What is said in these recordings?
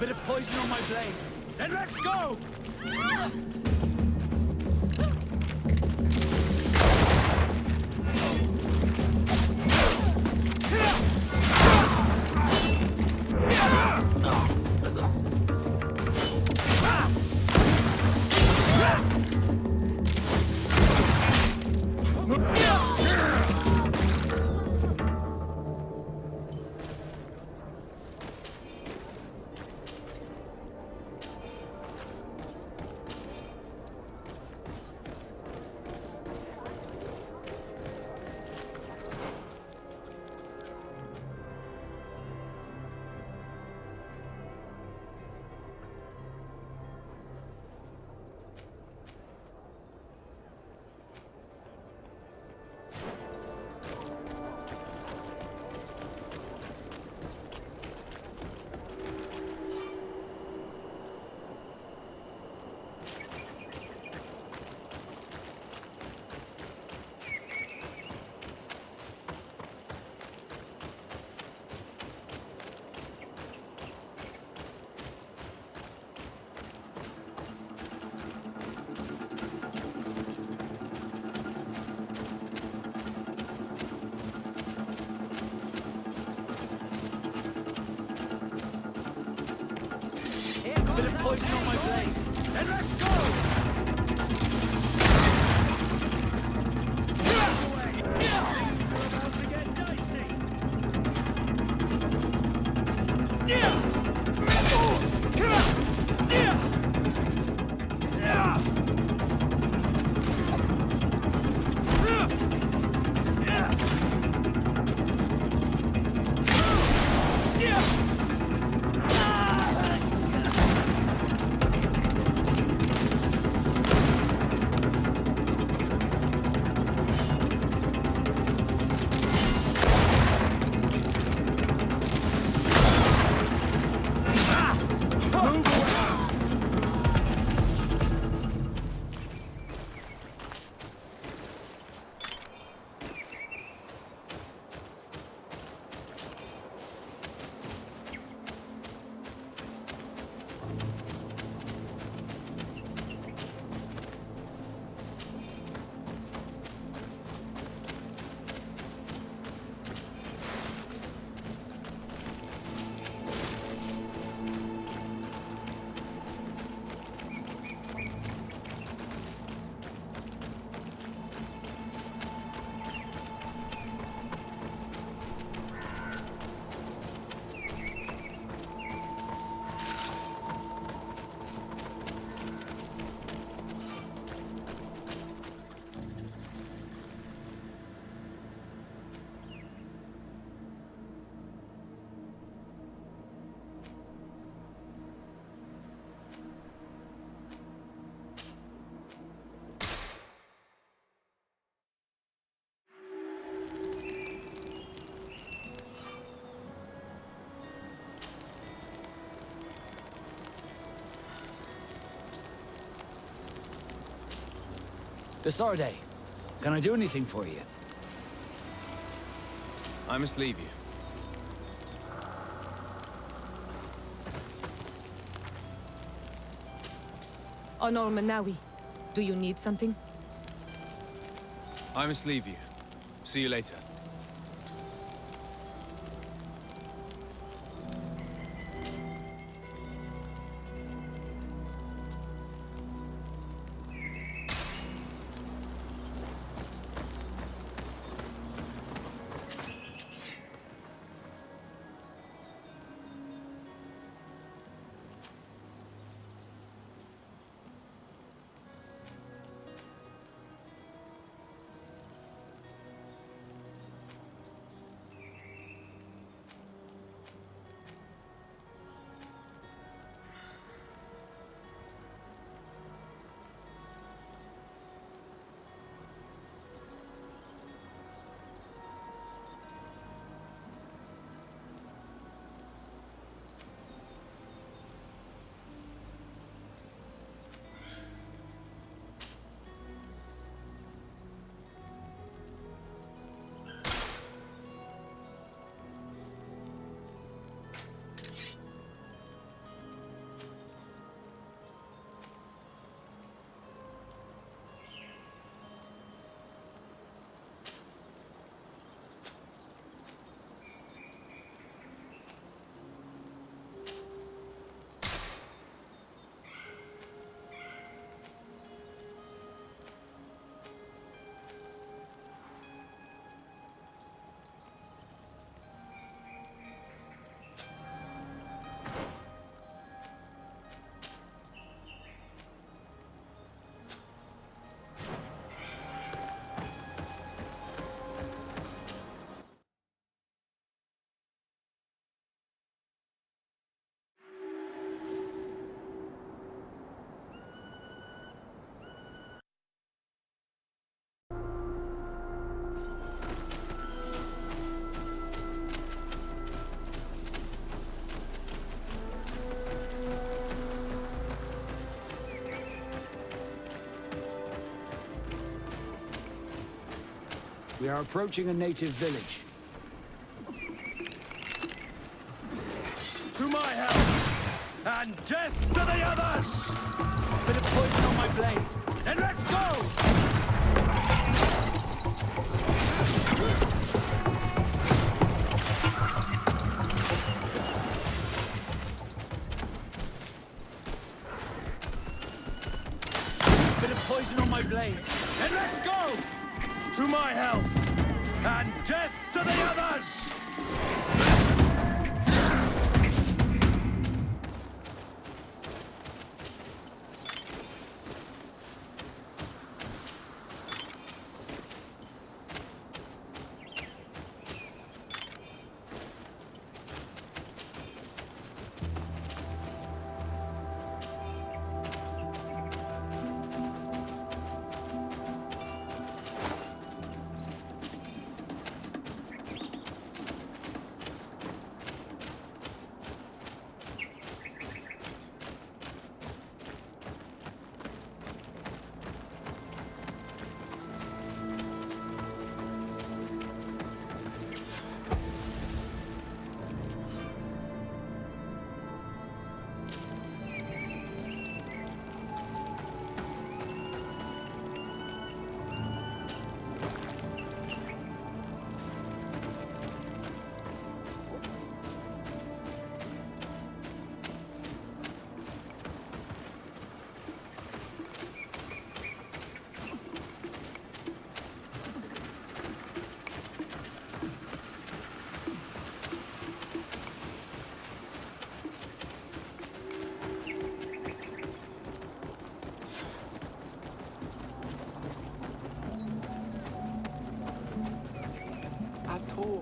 Bit of poison on my blade. Then let's go! Bit of poison on my blade. Then let's go! Things are about to get dicey. Desarde, can I do anything for you? I must leave you. Honor Manawi, do you need something? I must leave you. See you later. We are approaching a native village. To my help! And death to the others! Bit of poison on my blade. Then let's go! Bit of poison on my blade. Then let's go! To my health! And death to the others!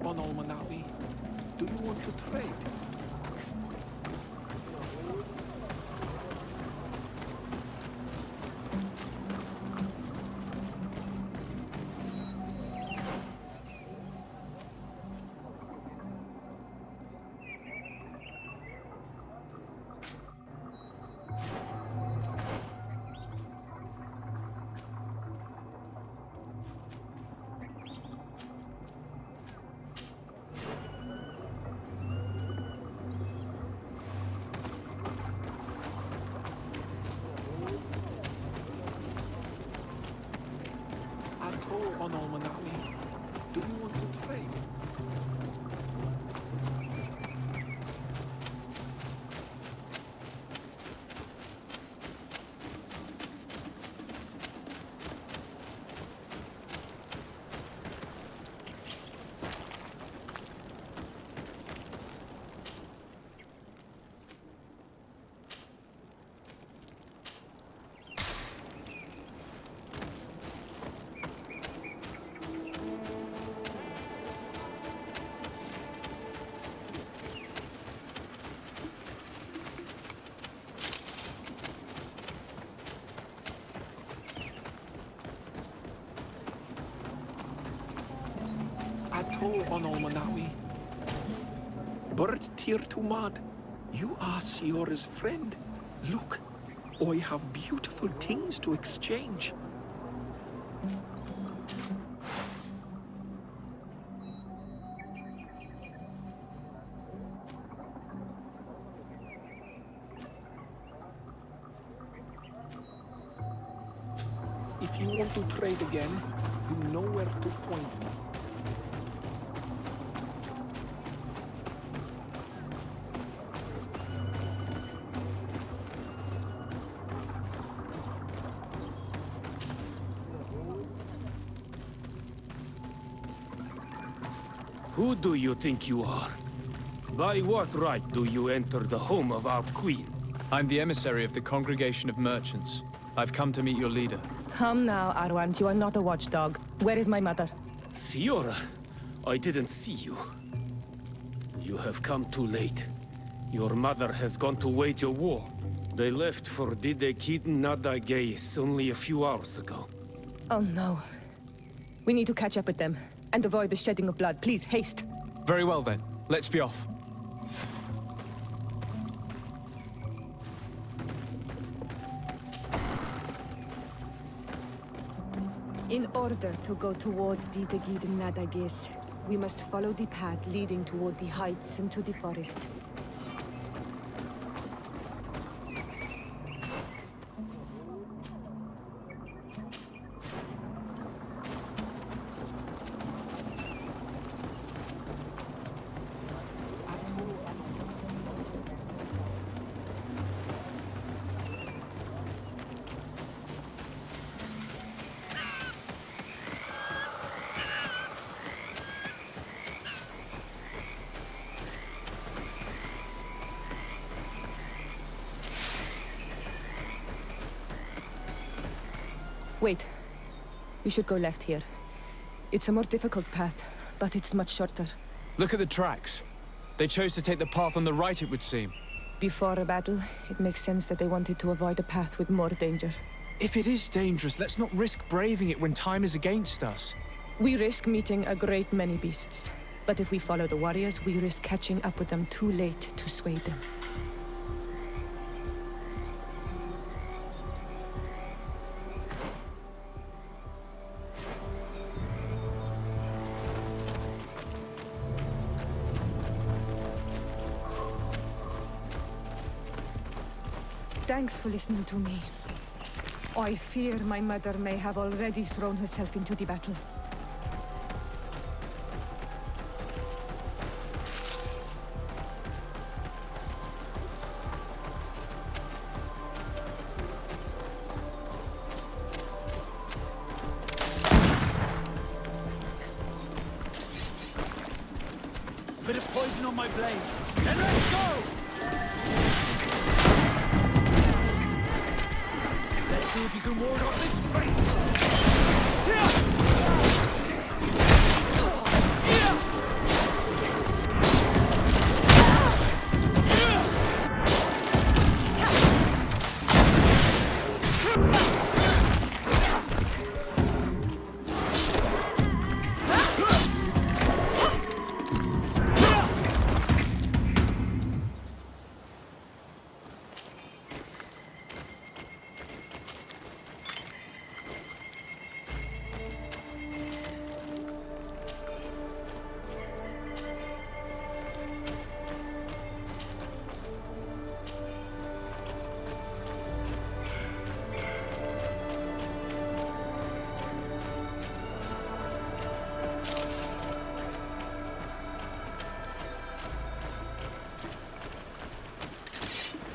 On Almanawi. Do you want to trade? On Almanawi. Do you want to trade? On Almanawi. Bird Tir Tumad, you are Siora's friend. Look, I have beautiful things to exchange. If you want to trade again, you know where to find me. Who do you think you are? By what right do you enter the home of our queen? I'm the emissary of the Congregation of Merchants. I've come to meet your leader. Come now, Arwant. You are not a watchdog. Where is my mother? Siora, I didn't see you. You have come too late. Your mother has gone to wage a war. They left for Didekid Nadagais only a few hours ago. Oh no. We need to catch up with them and avoid the shedding of blood. Please, haste. Very well then. Let's be off. In order to go towards the Nadagis, we must follow the path leading toward the heights and to the forest. Wait. We should go left here. It's a more difficult path, but it's much shorter. Look at the tracks. They chose to take the path on the right, it would seem. Before a battle, it makes sense that they wanted to avoid a path with more danger. If it is dangerous, let's not risk braving it when time is against us. We risk meeting a great many beasts. But if we follow the warriors, we risk catching up with them too late to sway them. Thanks for listening to me. I fear my mother may have already thrown herself into the battle. Bit of poison on my blade. Then let's go! Let's see if you can ward off this fate!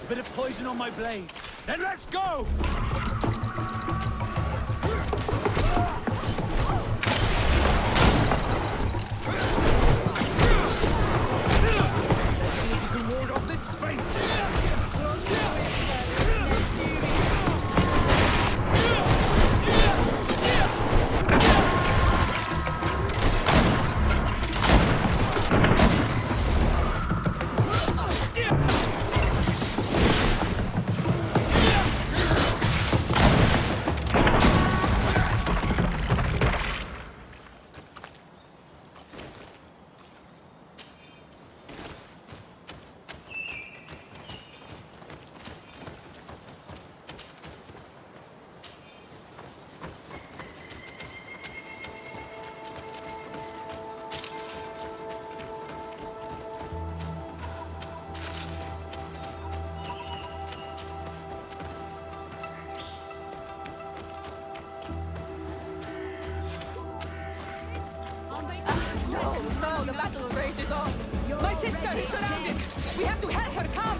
Bit of poison on my blade. Then let's go! Let's see if you can ward off this fate! No, the battle rages on. My sister is surrounded. We have to help her come.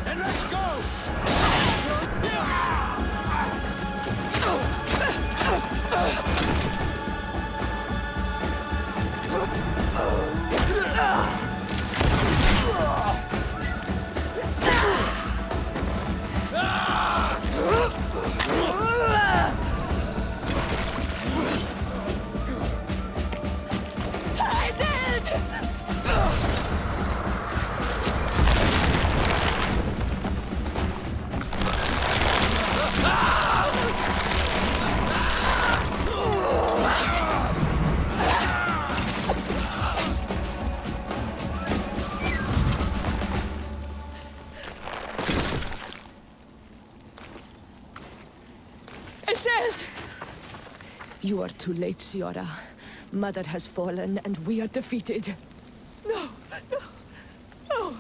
Then let's go! Iselt! You are too late, Ciara. Mother has fallen, and we are defeated. No, no, no.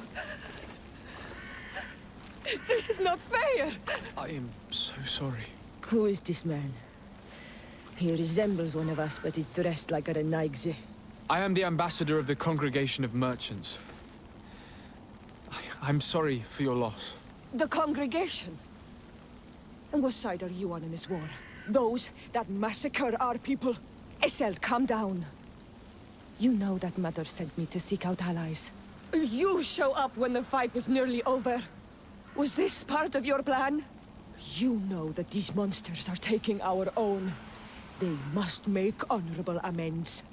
This is not fair. I am so sorry. Who is this man? He resembles one of us, but is dressed like a Renaigze. I am the ambassador of the Congregation of Merchants. I'm sorry for your loss. The congregation? And what side are you on in this war? Those that massacre our people? Iselt, calm down. You know that Mother sent me to seek out allies. You show up when the fight was nearly over. Was this part of your plan? You know that these monsters are taking our own. They must make honorable amends.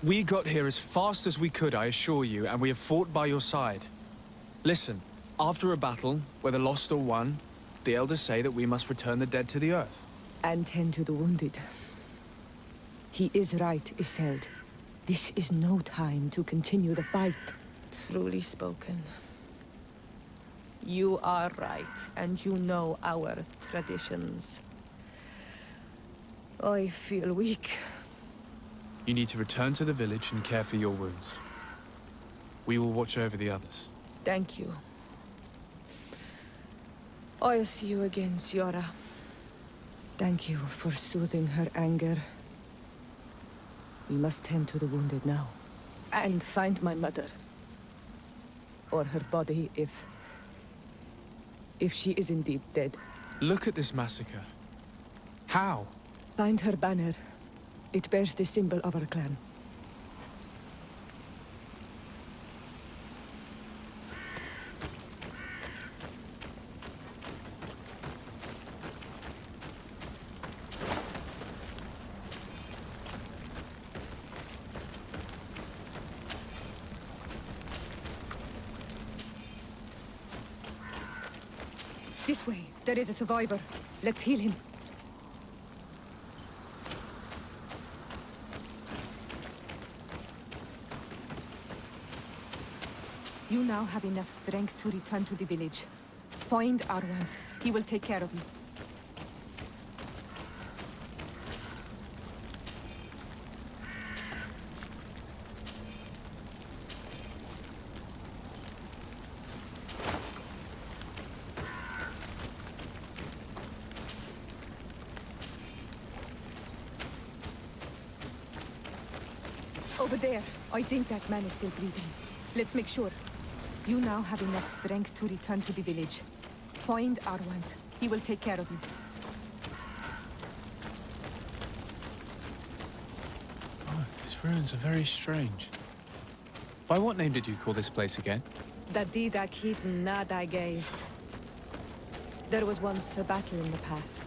We got here as fast as we could, I assure you, and we have fought by your side. Listen, after a battle, whether lost or won, the elders say that we must return the dead to the earth. And tend to the wounded. He is right, Iselt. This is no time to continue the fight. Truly spoken. You are right, and you know our traditions. I feel weak. You need to return to the village and care for your wounds. We will watch over the others. Thank you. I'll see you again, Ciara. Thank you for soothing her anger. We must tend to the wounded now. And find my mother. Or her body, if she is indeed dead. Look at this massacre. How? Find her banner. It bears the symbol of our clan. This way. There is a survivor. Let's heal him. You now have enough strength to return to the village. Find Arwant. He will take care of you. Over there. I think that man is still breathing. Let's make sure. You now have enough strength to return to the village. Find Arwant. He will take care of you. Oh, these ruins are very strange. By what name did you call this place again? Dadida Keaton Nada Gaze. There was once a battle in the past.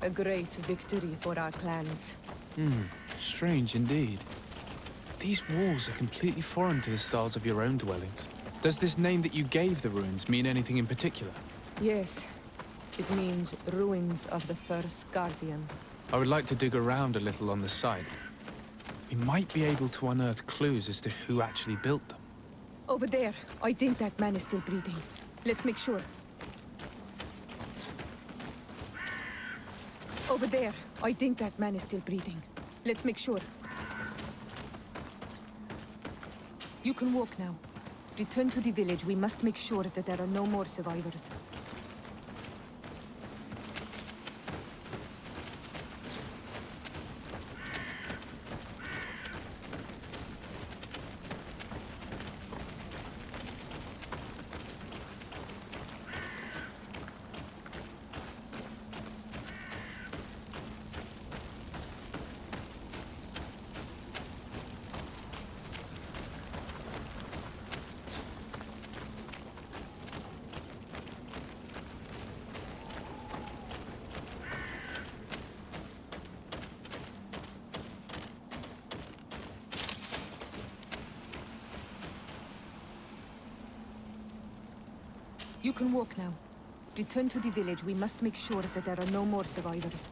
A great victory for our clans. Strange indeed. These walls are completely foreign to the styles of your own dwellings. Does this name that you gave the ruins mean anything in particular? Yes. It means ruins of the first Guardian. I would like to dig around a little on the site. We might be able to unearth clues as to who actually built them. Over there. I think that man is still breathing. Let's make sure. Over there. I think that man is still breathing. Let's make sure. You can walk now. Return to the village. We must make sure that there are no more survivors. You can walk now. Return to the village. We must make sure that there are no more survivors.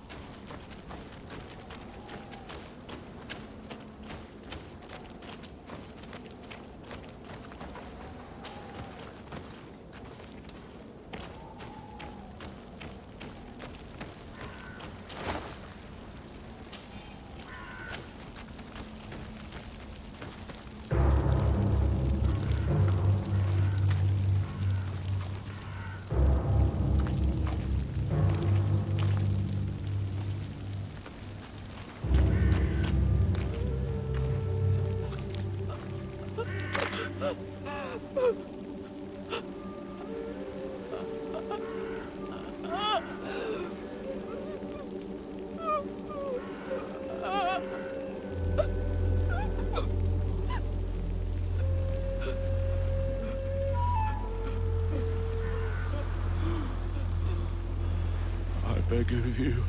I beg of you,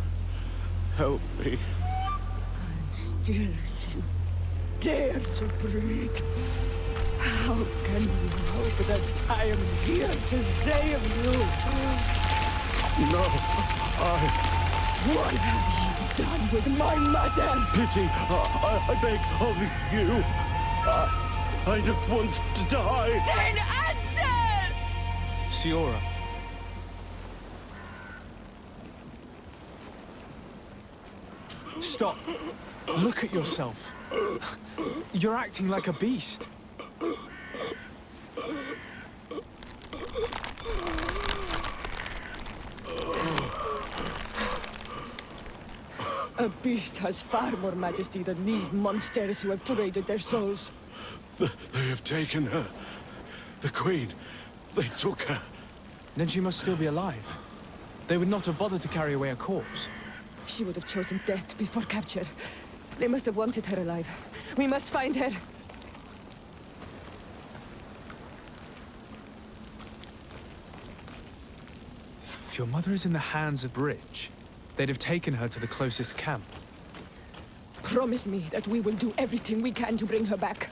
help me. Still you dare to breathe. How can you hope that I am here to save you? No, What have you done with my mother? pity, I beg of you. I don't want to die. Then answer! Siora. Stop. Look at yourself. You're acting like a beast. A beast has far more majesty than these monsters who have traded their souls. They have taken her. The Queen. They took her. Then she must still be alive. They would not have bothered to carry away a corpse. She would have chosen death before capture. They must have wanted her alive. We must find her. If your mother is in the hands of Bridge, they'd have taken her to the closest camp. Promise me that we will do everything we can to bring her back.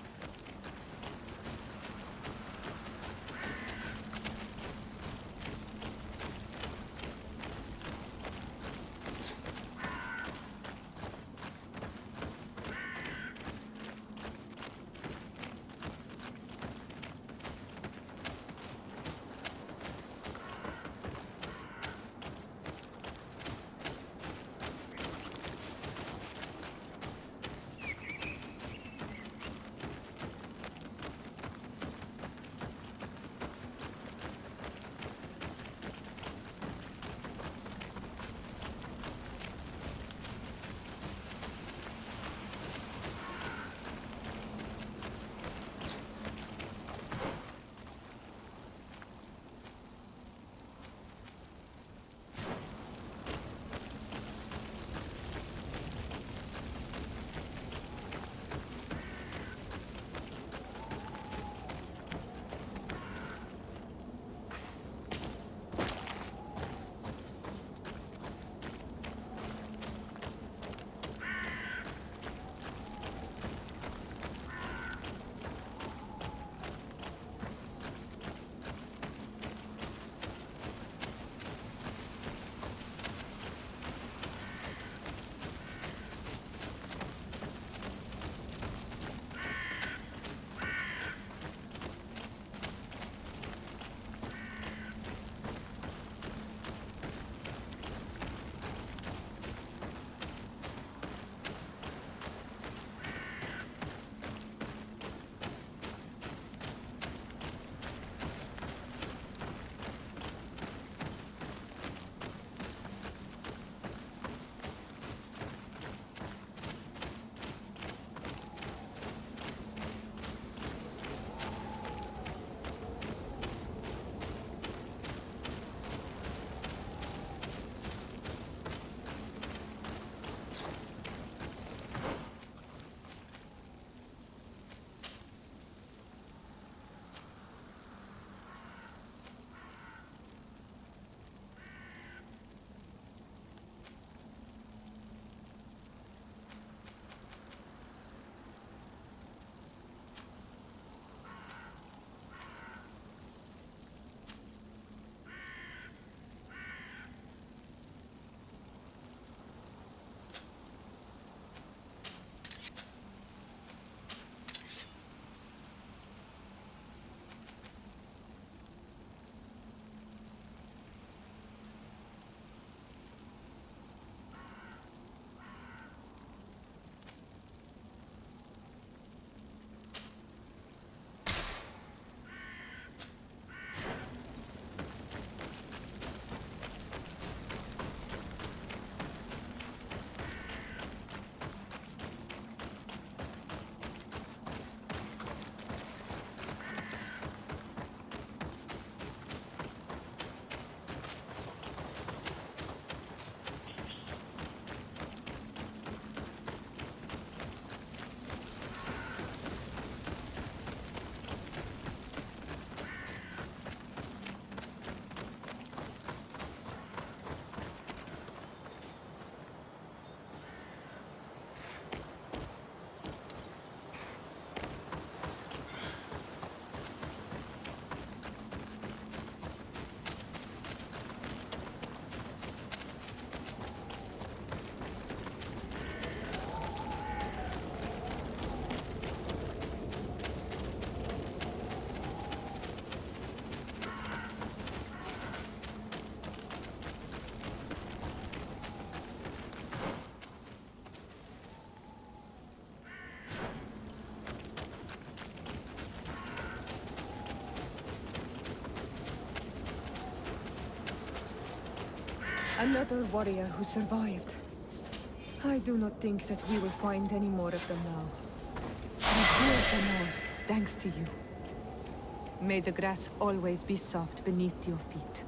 Another warrior who survived. I do not think that we will find any more of them now. We killed them all, thanks to you. May the grass always be soft beneath your feet.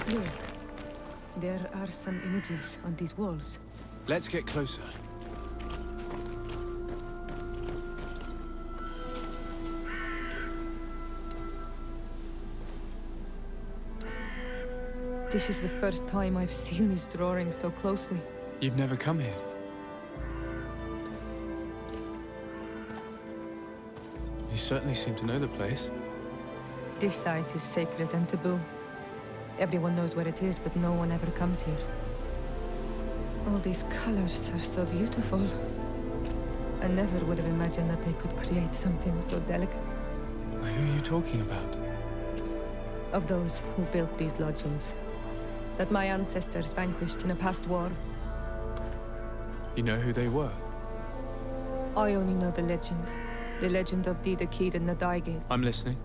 Look, there are some images on these walls. Let's get closer. This is the first time I've seen these drawings so closely. You've never come here. You certainly seem to know the place. This site is sacred and taboo. Everyone knows where it is, but no one ever comes here. All these colors are so beautiful. I never would have imagined that they could create something so delicate. Who are you talking about? Of those who built these lodgings. That my ancestors vanquished in a past war. You know who they were? I only know the legend. The legend of Didakid and the Daiges. I'm listening.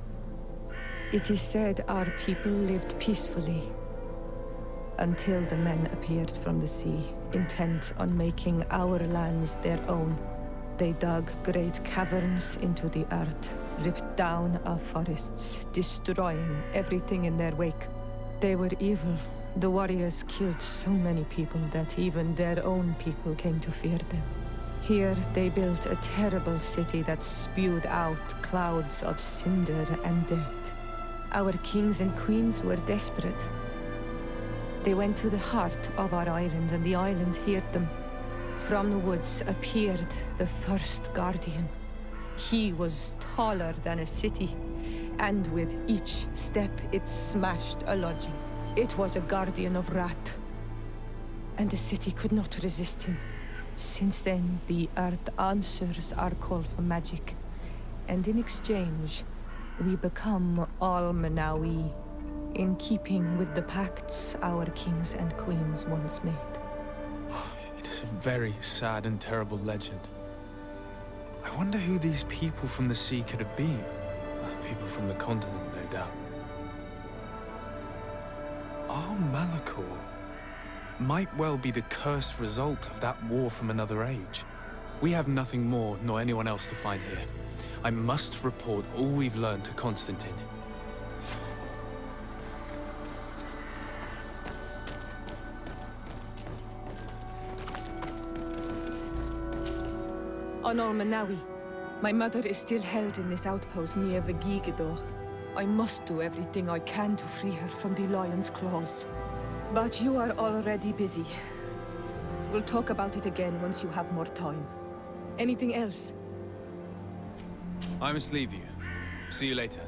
It is said our people lived peacefully until the men appeared from the sea, intent on making our lands their own. They dug great caverns into the earth, ripped down our forests, destroying everything in their wake. They were evil. The warriors killed so many people that even their own people came to fear them. Here they built a terrible city that spewed out clouds of cinder and death. Our kings and queens were desperate. They went to the heart of our island, and the island heard them. From the woods appeared the first guardian. He was taller than a city, and with each step it smashed a lodging. It was a guardian of Rat, and the city could not resist him. Since then, the earth answers our call for magic, and in exchange, we become Al-Manawi, in keeping with the pacts our kings and queens once made. It is a very sad and terrible legend. I wonder who these people from the sea could have been. People from the continent, no doubt. Malachor. might well be the cursed result of that war from another age. We have nothing more nor anyone else to find here. I must report all we've learned to Constantine. Honor Manawi, my mother is still held in this outpost near Vigigidor. I must do everything I can to free her from the lion's claws. But you are already busy. We'll talk about it again once you have more time. Anything else? I must leave you. See you later.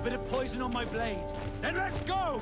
Bit of poison on my blade. Then let's go!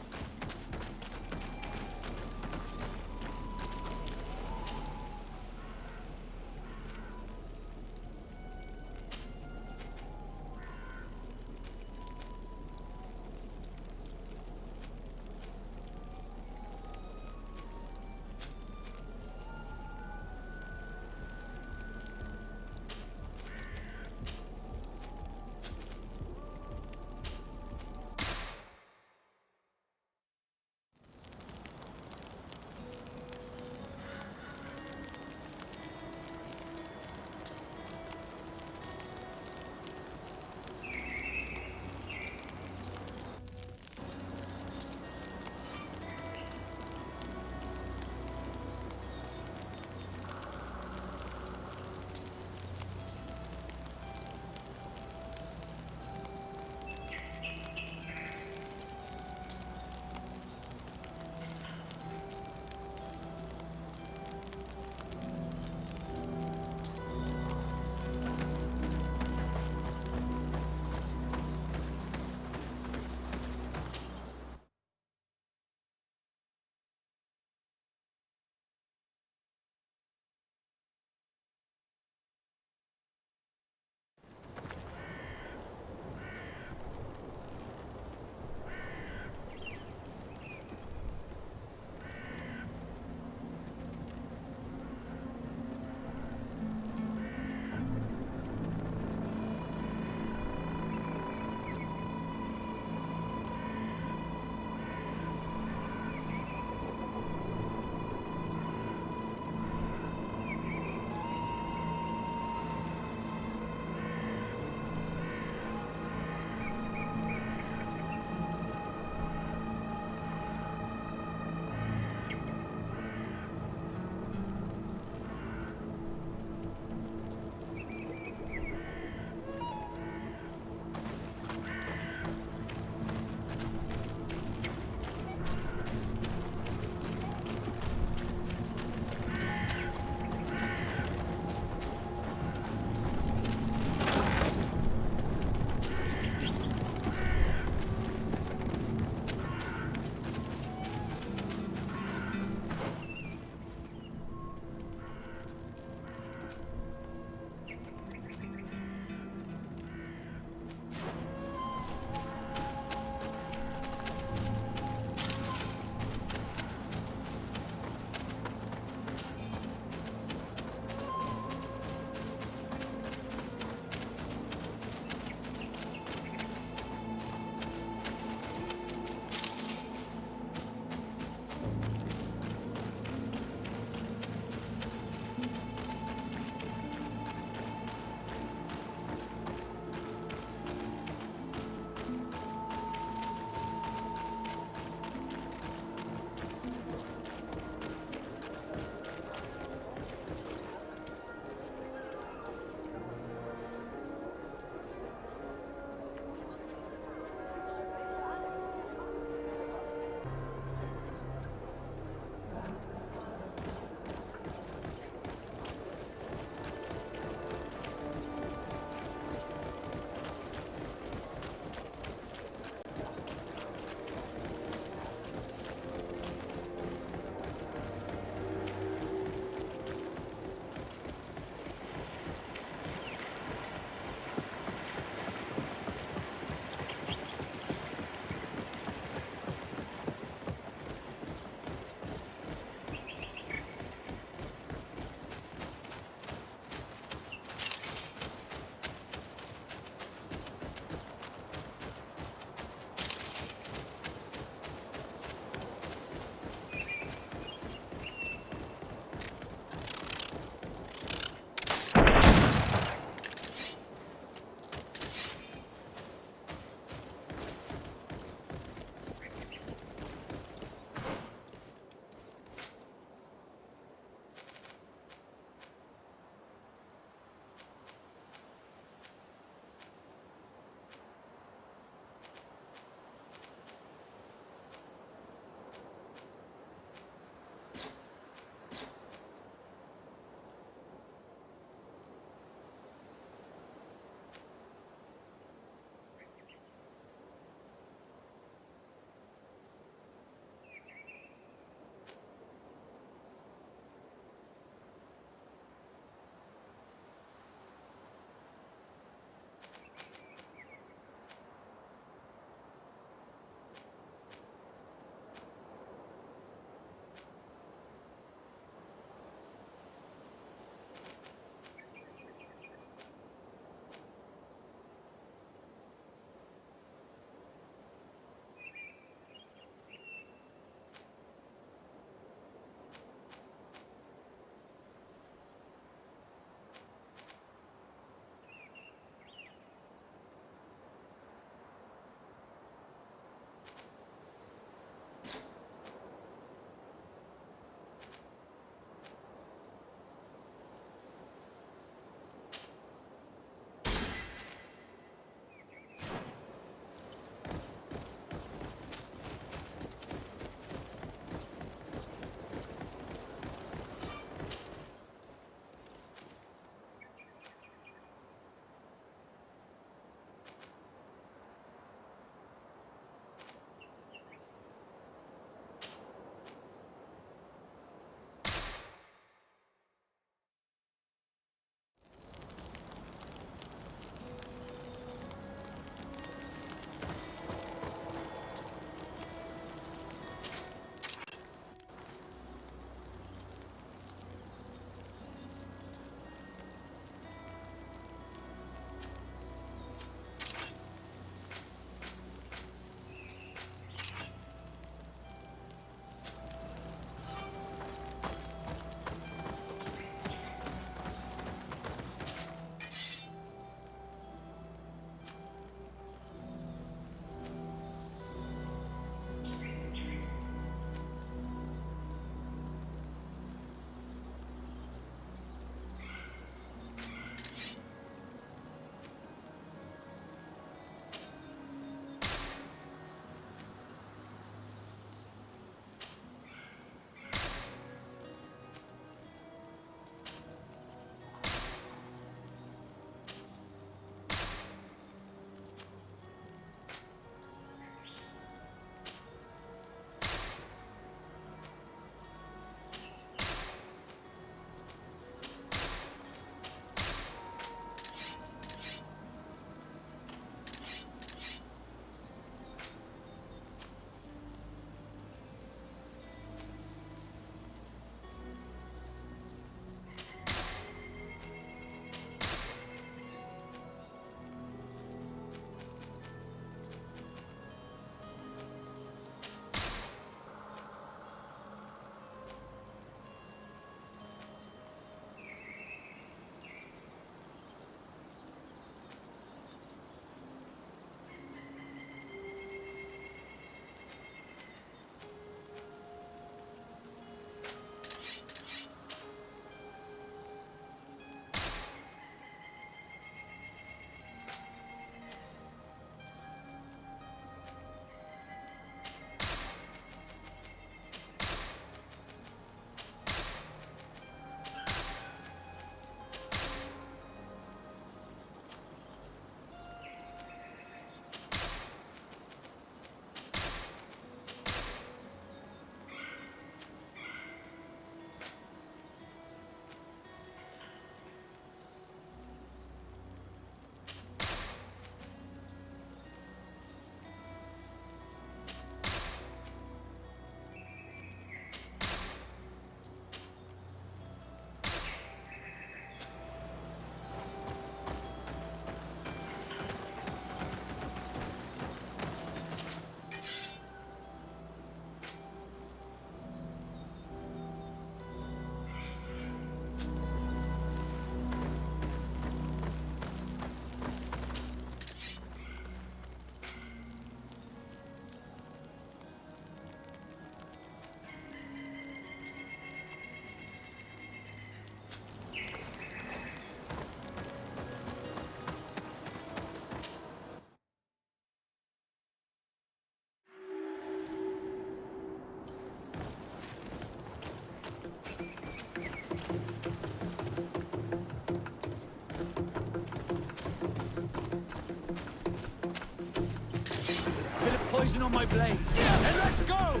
poison on my blade. And let's go!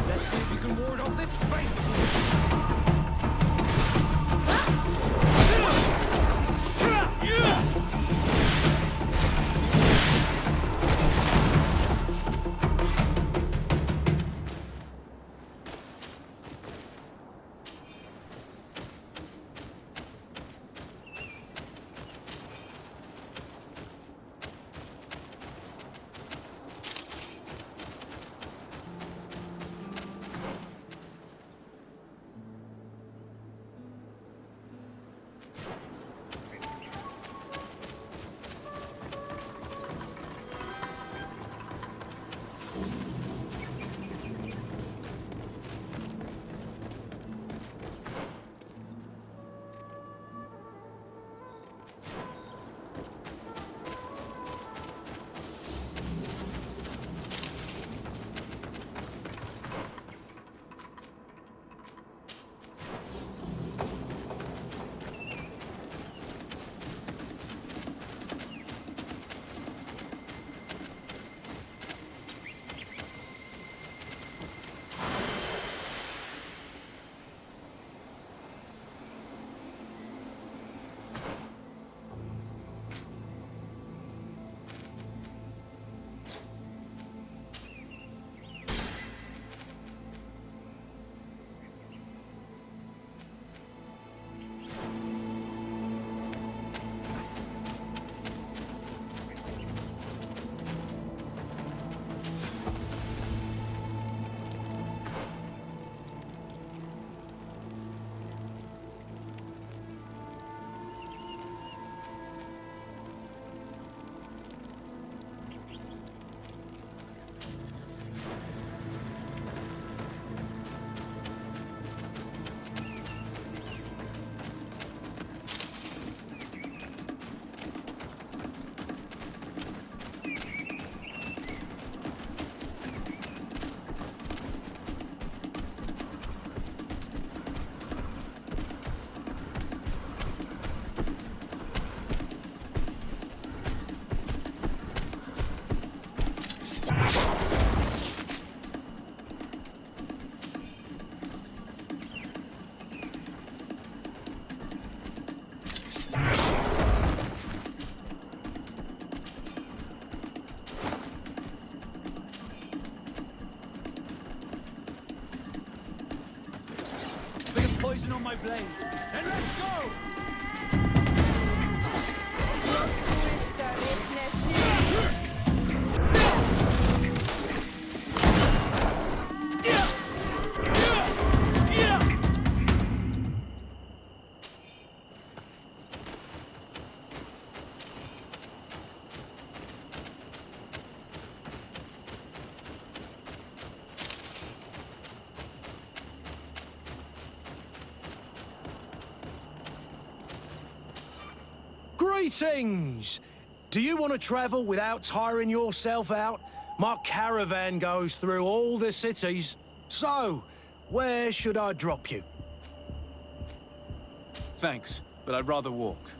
Let's see if you can ward off this fate. Poison on my blade. And let's go! Greetings! Do you want to travel without tiring yourself out? My caravan goes through all the cities. So, where should I drop you? Thanks, but I'd rather walk.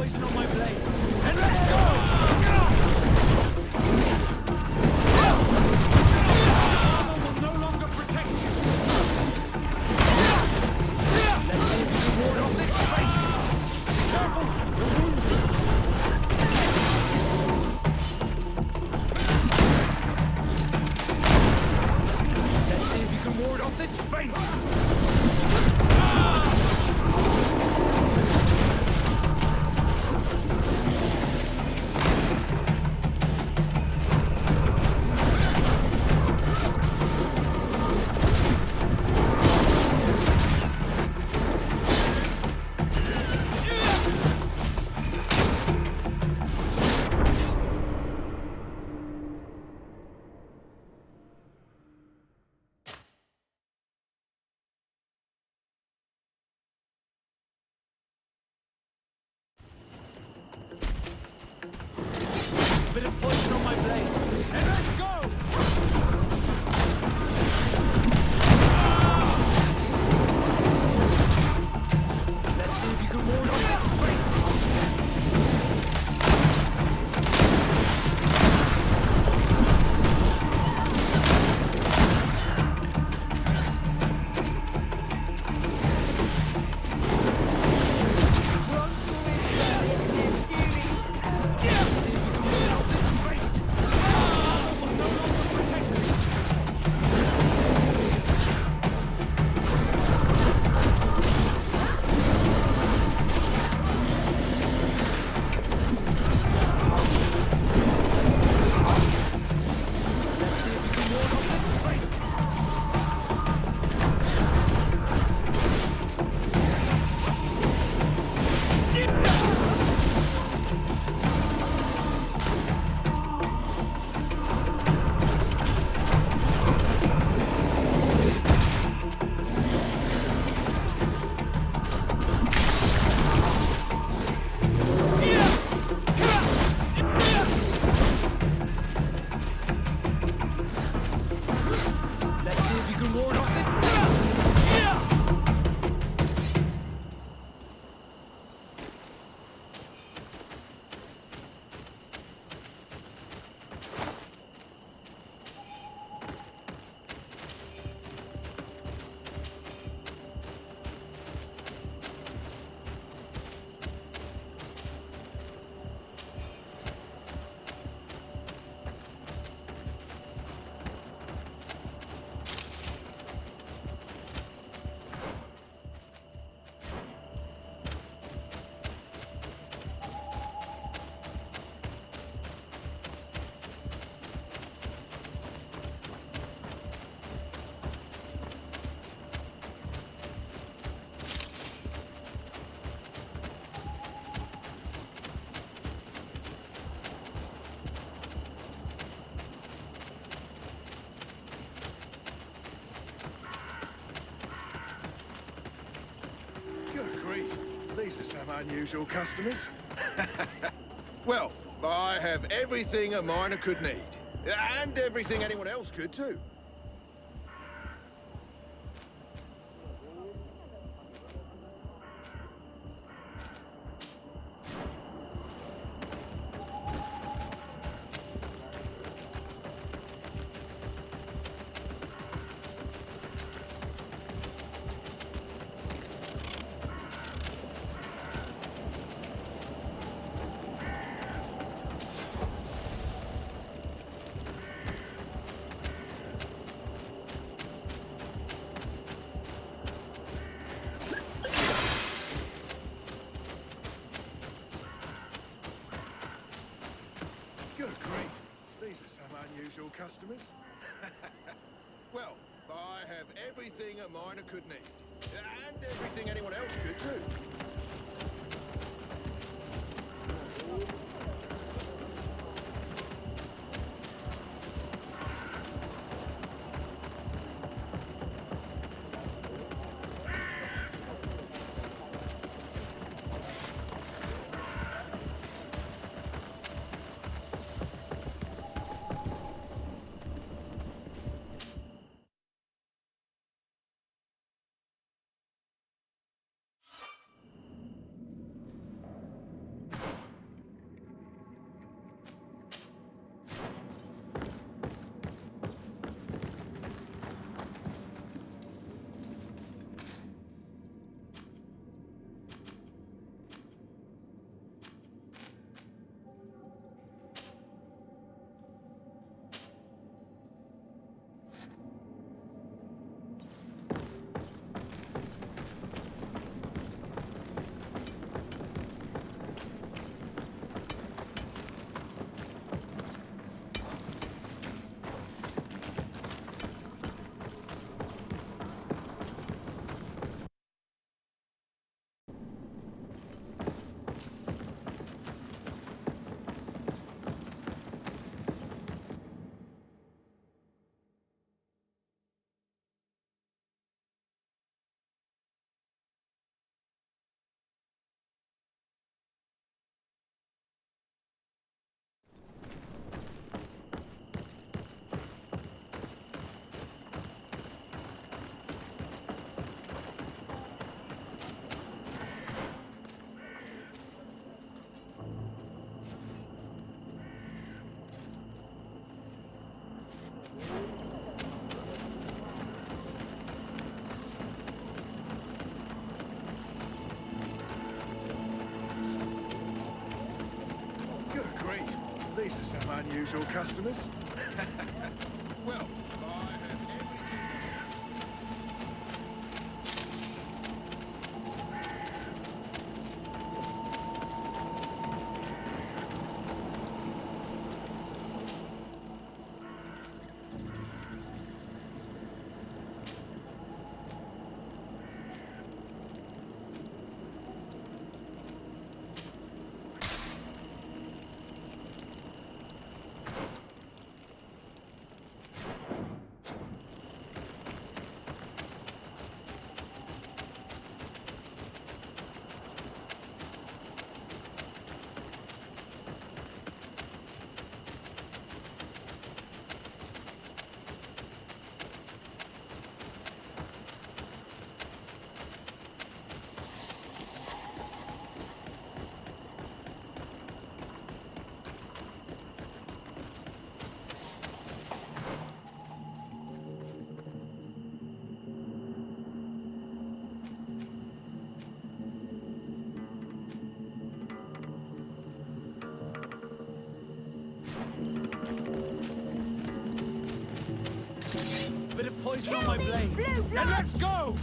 poison on my blade. And let's go! Armor will no longer protect you. Let's see if you can ward off this fate. Careful, you're wounded. Let's see if you can ward off this fate. Bit of poison on my blade. And let's go! Let's see if you can ward off this fate. Let's see if you can ward off this fate. Armor will no longer protect you. Let's see if you can ward off this fate. Let's see if you can ward off this. Good grief. These are some unusual customers. Well, I have everything a miner could need. And everything anyone else could, too. Good grief. These are some unusual customers. Well, I have everything a miner could need. And everything anyone else could, too. These are some unusual customers. Well, I have everything. Bit of poison on my blade. Blue Then let's go!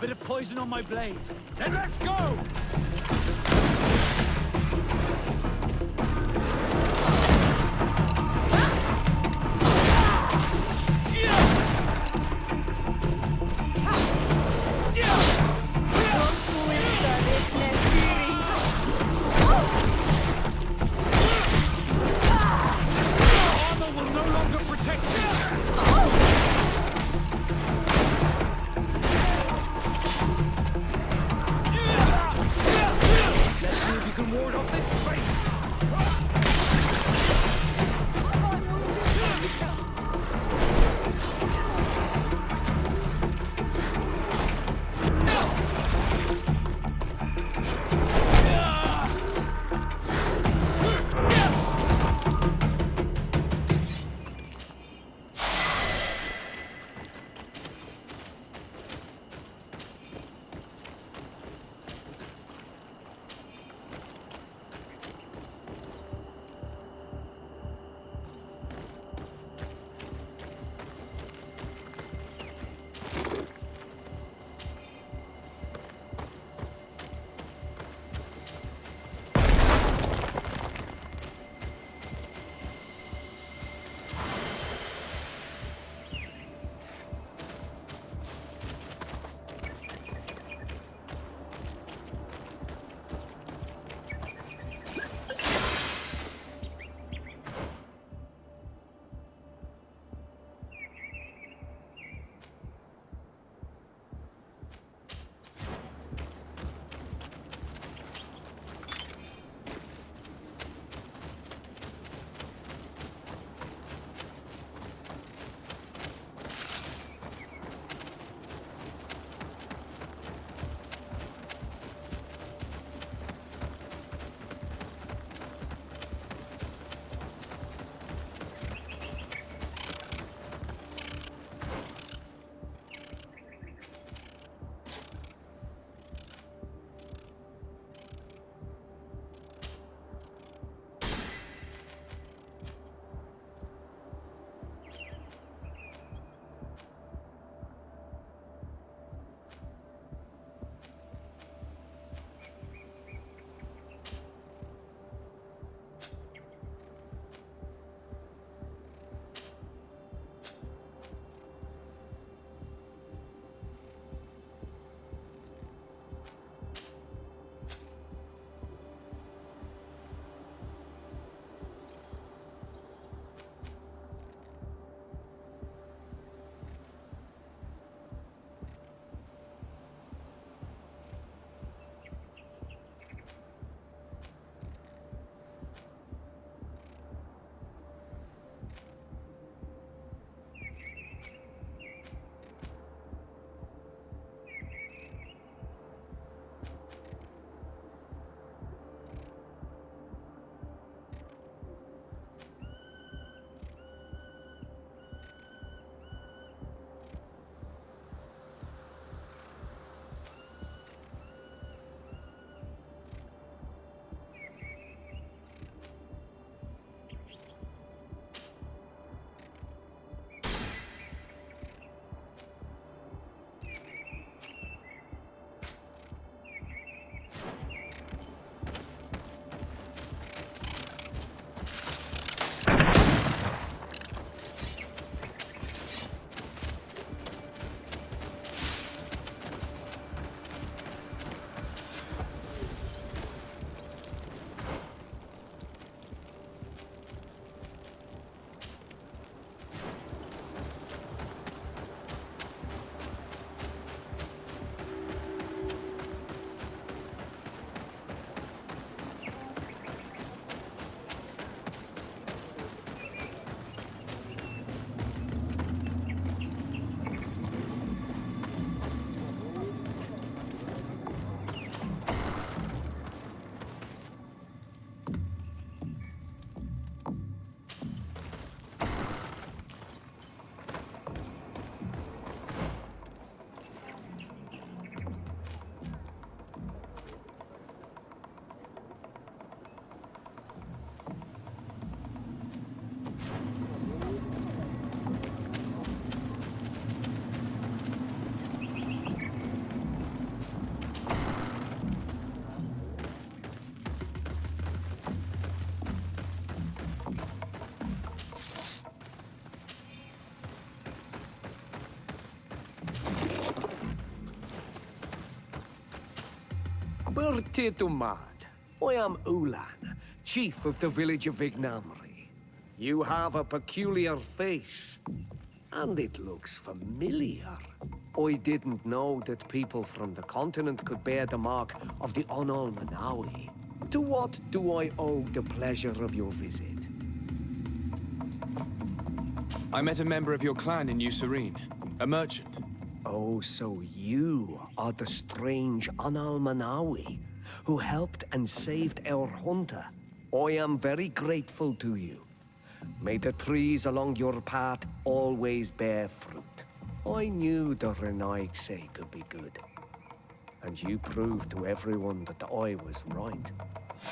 Bit of poison on my blade. Then let's go! Armor will no longer protect you! Let's Bertito mad. I am Ulan, chief of the village of Vignamri. You have a peculiar face, and it looks familiar. I didn't know that people from the continent could bear the mark of the Onalmanawi. To what do I owe the pleasure of your visit? I met a member of your clan in New Serene, a merchant. Oh, so you are the strange Onalmanawi who helped and saved our hunter. I am very grateful to you. May the trees along your path always bear fruit. I knew the Renaigse could be good. And you proved to everyone that I was right.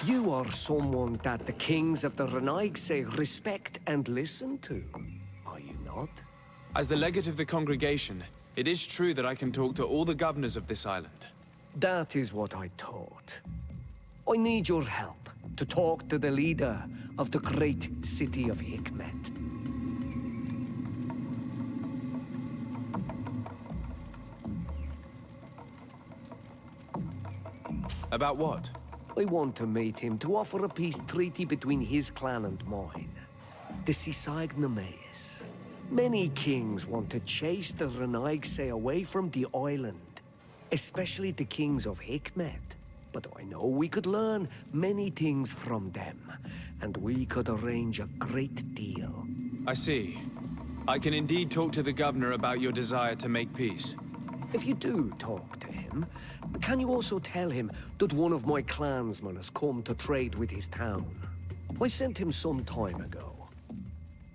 You are someone that the kings of the Renaigse respect and listen to, are you not? As the legate of the congregation, it is true that I can talk to all the governors of this island. That is what I thought. I need your help to talk to the leader of the great city of Hikmet. About what? I want to meet him to offer a peace treaty between his clan and mine. The Sisagnameis. Many kings want to chase the Renaigse away from the island, especially the kings of Hikmet. But I know we could learn many things from them, and we could arrange a great deal. I see. I can indeed talk to the governor about your desire to make peace. If you do talk to him, can you also tell him that one of my clansmen has come to trade with his town? I sent him some time ago,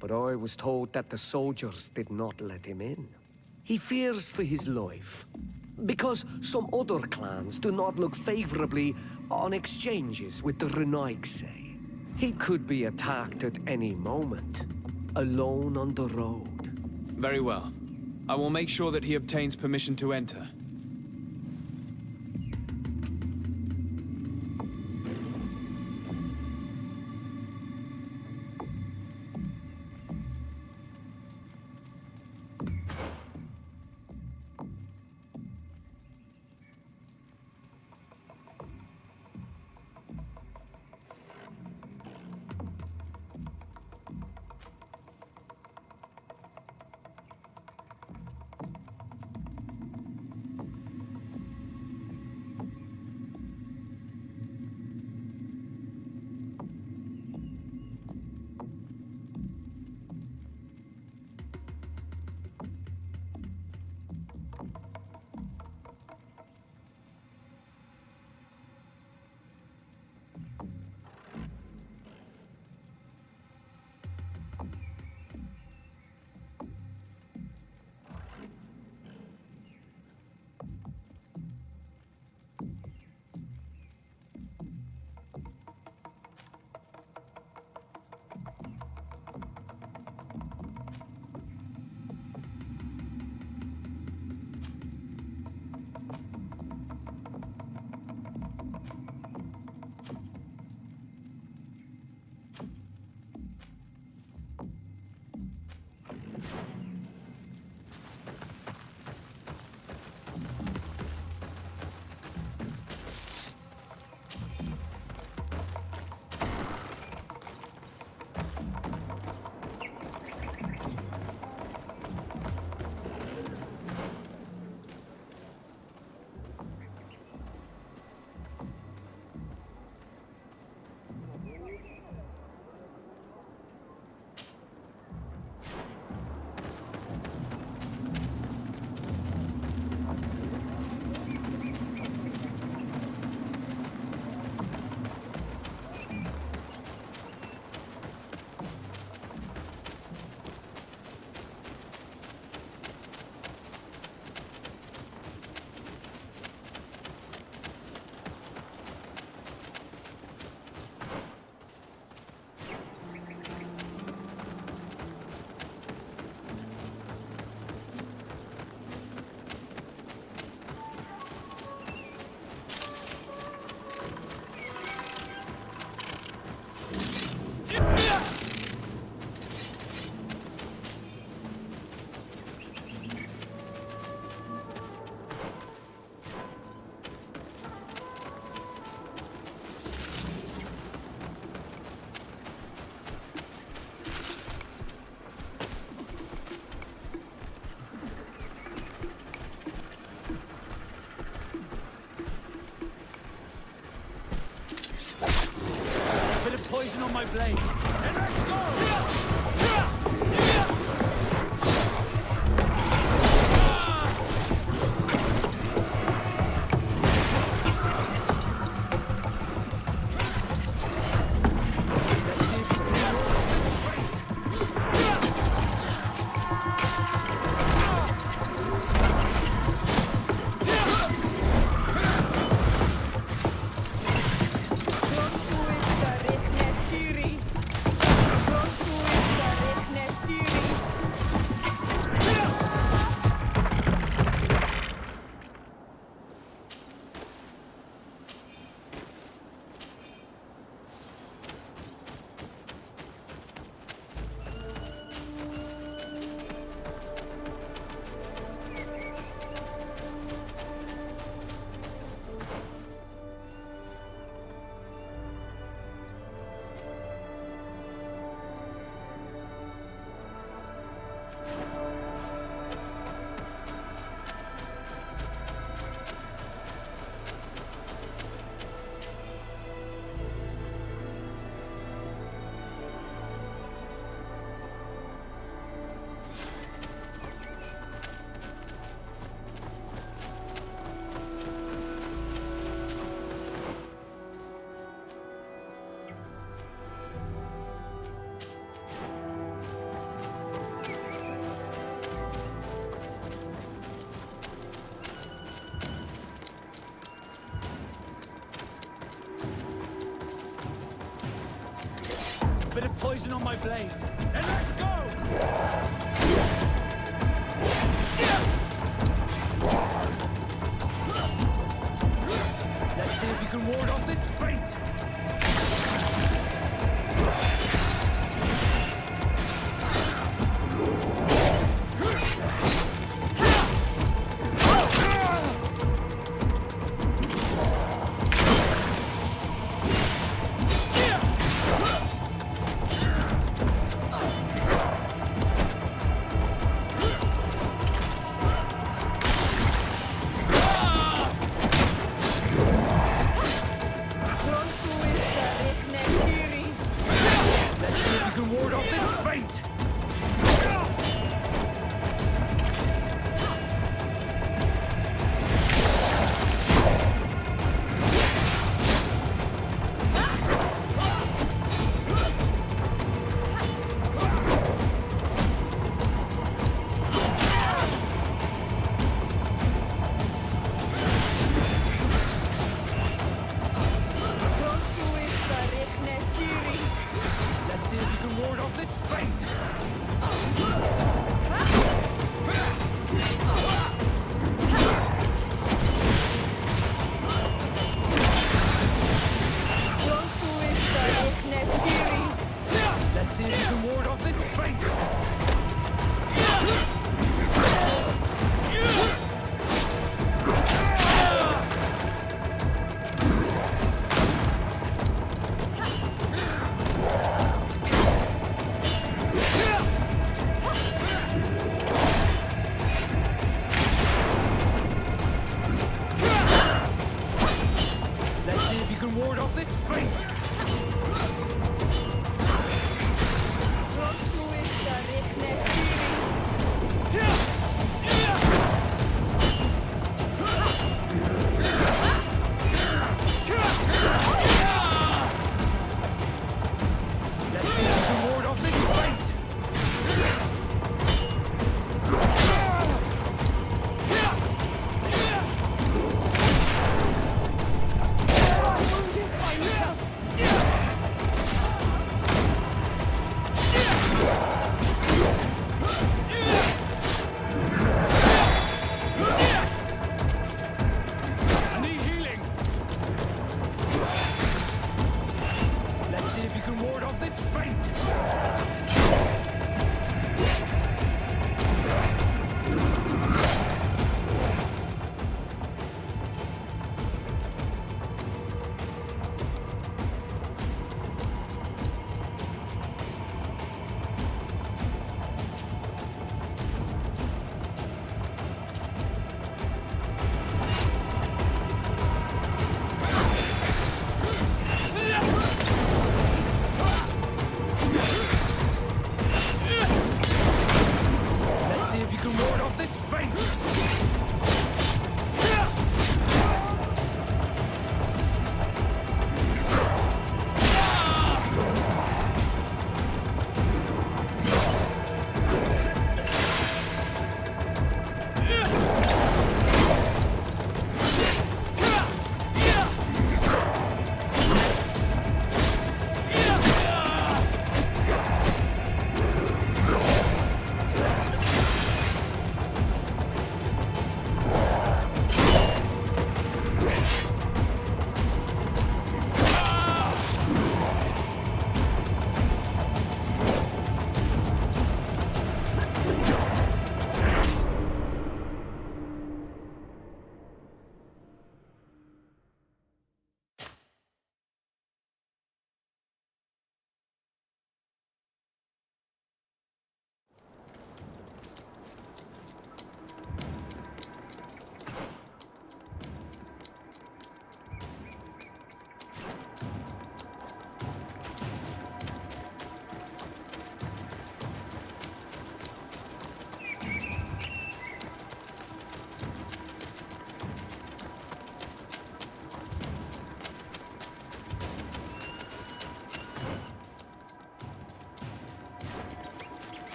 but I was told that the soldiers did not let him in. He fears for his life, because some other clans do not look favorably on exchanges with the Renaigse. He could be attacked at any moment, alone on the road. Very well. I will make sure that he obtains permission to enter. my blade. And let's go! Bit of poison on my blade. And let's go! Let's see if you can ward off this fate!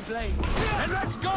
blade, and let's go!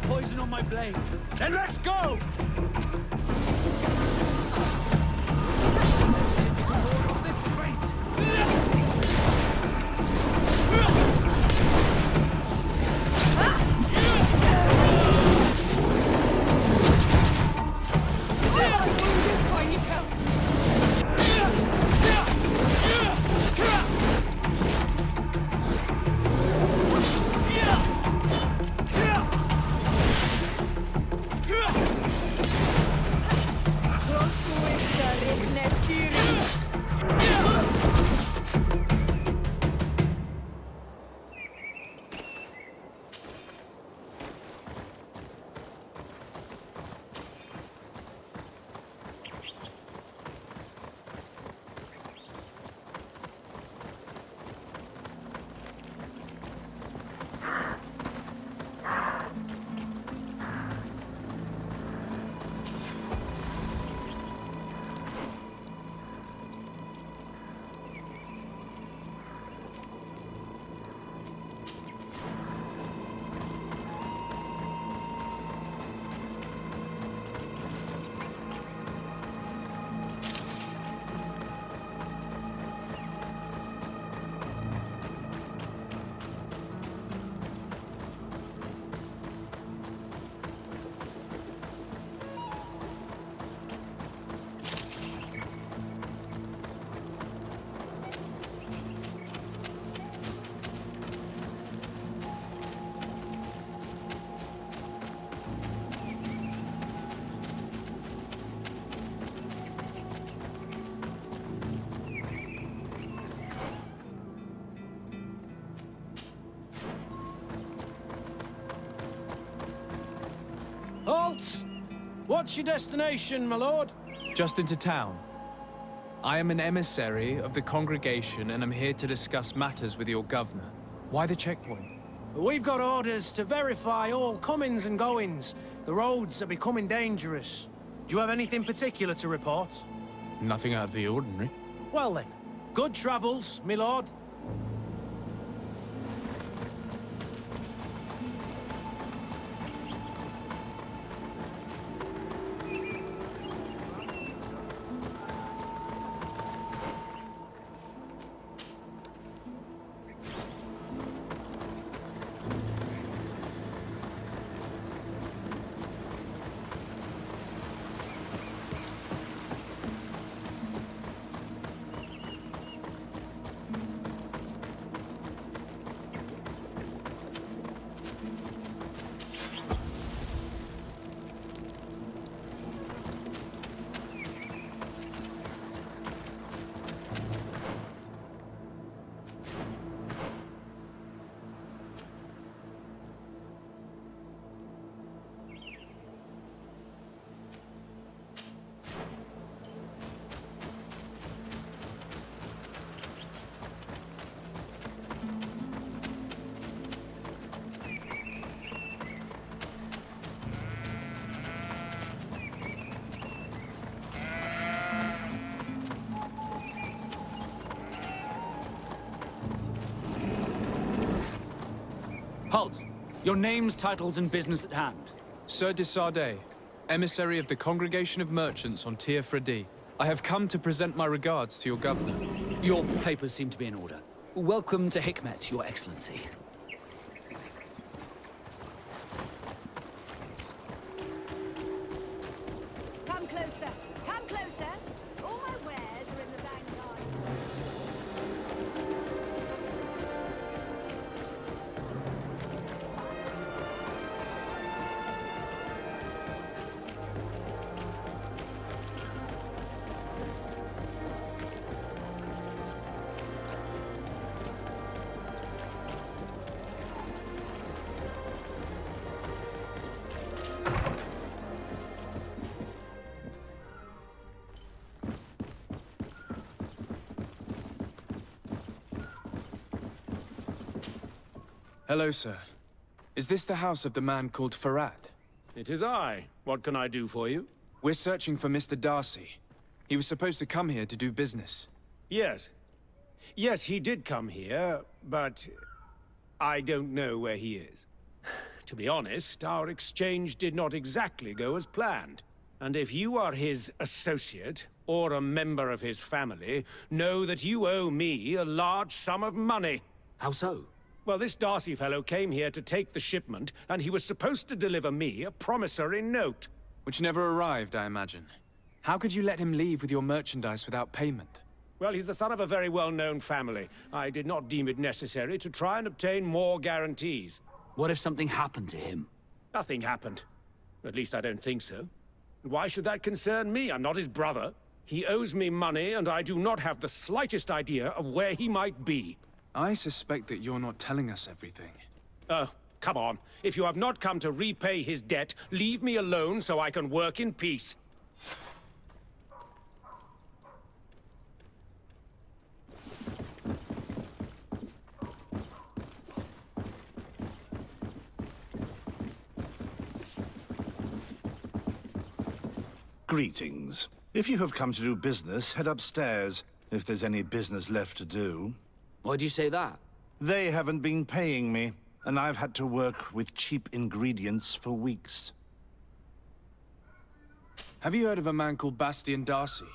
poison on my blade. Then let's go! Let's see if you can ward off this fate. I need help. Halt! What's your destination, my lord? Just into town. I am an emissary of the congregation and am here to discuss matters with your governor. Why the checkpoint? We've got orders to verify all comings and goings. The roads are becoming dangerous. Do you have anything particular to report? Nothing out of the ordinary. Well then, good travels, my lord. Halt! Your names, titles, and business at hand. Sir de Sardet, emissary of the Congregation of Merchants on Tir Fredi. I have come to present my regards to your governor. Your papers seem to be in order. Welcome to Hikmet, Your Excellency. Come closer. Come closer. All my wares are in the vanguard. Hello, sir. Is this the house of the man called Farad? It is I. What can I do for you? We're searching for Mr. Darcy. He was supposed to come here to do business. Yes. Yes, he did come here, but I don't know where he is. To be honest, our exchange did not exactly go as planned. And if you are his associate, or a member of his family, know that you owe me a large sum of money. How so? Well, this Darcy fellow came here to take the shipment, and he was supposed to deliver me a promissory note. Which never arrived, I imagine. How could you let him leave with your merchandise without payment? Well, he's the son of a very well-known family. I did not deem it necessary to try and obtain more guarantees. What if something happened to him? Nothing happened. At least I don't think so. Why should that concern me? I'm not his brother. He owes me money, and I do not have the slightest idea of where he might be. I suspect that you're not telling us everything. Come on. If you have not come to repay his debt, leave me alone so I can work in peace. Greetings. If you have come to do business, head upstairs, if there's any business left to do. Why'd you say that? They haven't been paying me, and I've had to work with cheap ingredients for weeks. Have you heard of a man called Bastian Darcy?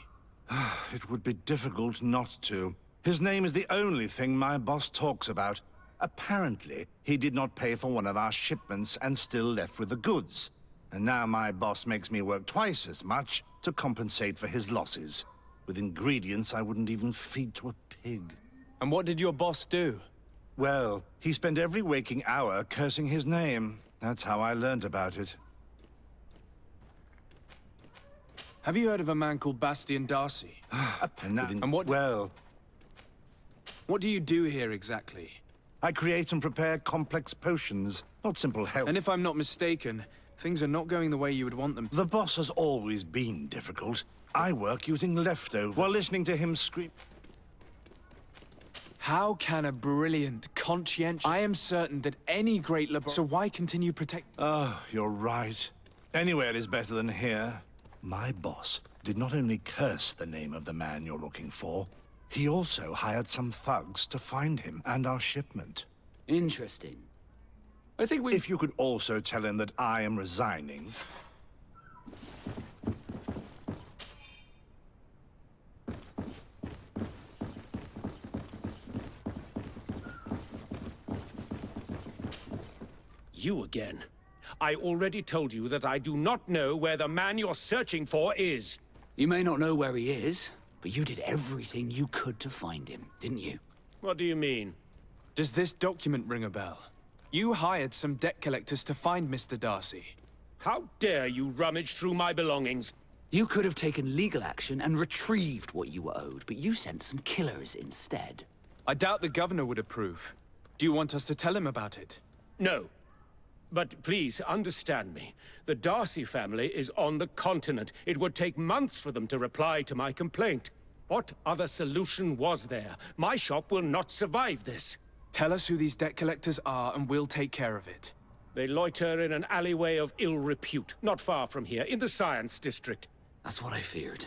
It would be difficult not to. His name is the only thing my boss talks about. Apparently, he did not pay for one of our shipments and still left with the goods. And now my boss makes me work twice as much to compensate for his losses. With ingredients I wouldn't even feed to a pig. And what did your boss do? Well, he spent every waking hour cursing his name. That's how I learned about it. Have you heard of a man called Bastian Darcy? And what? Well, what do you do here exactly? I create and prepare complex potions, not simple health. And if I'm not mistaken, things are not going the way you would want them. The boss has always been difficult. I work using leftovers while listening to him scream. How can a brilliant, conscientious... I am certain that any great laboratory... So why continue protect... Oh, you're right. Anywhere is better than here. My boss did not only curse the name of the man you're looking for, he also hired some thugs to find him and our shipment. Interesting. I think we... If you could also tell him that I am resigning... You again. I already told you that I do not know where the man you're searching for is. You may not know where he is, but you did everything you could to find him, didn't you? What do you mean? Does this document ring a bell? You hired some debt collectors to find Mr. Darcy. How dare you rummage through my belongings? You could have taken legal action and retrieved what you were owed, but you sent some killers instead. I doubt the governor would approve. Do you want us to tell him about it? No. But please, understand me. The Darcy family is on the continent. It would take months for them to reply to my complaint. What other solution was there? My shop will not survive this. Tell us who these debt collectors are and we'll take care of it. They loiter in an alleyway of ill repute, not far from here, in the Science District. That's what I feared.